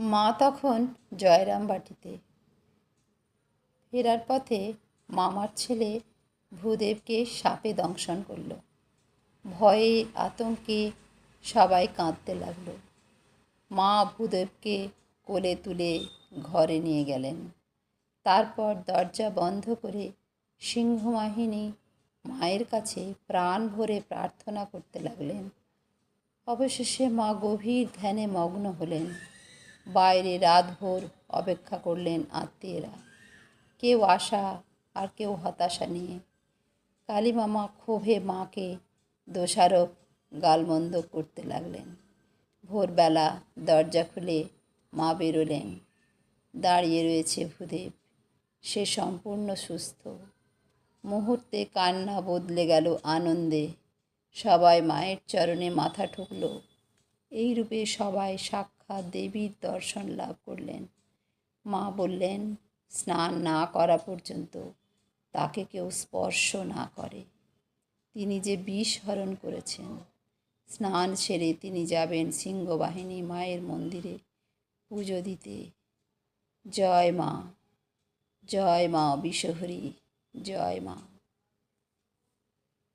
মা তখন জয়রামবাটিতে। ফেরার পথে মামার ছেলে ভূদেবকে সাপে দংশন করল। ভয়ে আতঙ্কে সবাই কাঁদতে লাগল। মা ভূদেবকে কোলে তুলে ঘরে নিয়ে গেলেন। তারপর দরজা বন্ধ করে সিংহবাহিনী মায়ের কাছে প্রাণ ভরে প্রার্থনা করতে লাগলেন। অবশেষে মা গভীর ধ্যানে মগ্ন হলেন। বাইরে রাতভর অপেক্ষা করলেন আত্মীয়রা, কেউ আশা আর কেউ হতাশা নিয়ে। কালীমামা ক্ষোভে মাকে দোষারোপ গালমন্দ করতে লাগলেন। ভোরবেলা দরজা খুলে মা বেরোলেন। দাঁড়িয়ে রয়েছে ভূদেব। সে সম্পূর্ণ সুস্থ। মুহূর্তে কান্না বদলে গেল আনন্দে। সবাই মায়ের চরণে মাথা ঠুকল। এই রূপে সবাই সাক্ষাৎ দেবীর দর্শন লাভ করলেন। মা বললেন, স্নান না করা পর্যন্ত তাকে কেউ স্পর্শ না করে। তিনি যে বিষ হরণ করেছেন। স্নান সেরে তিনি যাবেন সিংহবাহিনী মায়ের মন্দিরে পুজো দিতে। জয় মা, জয় মা বিষহরী, জয় মা।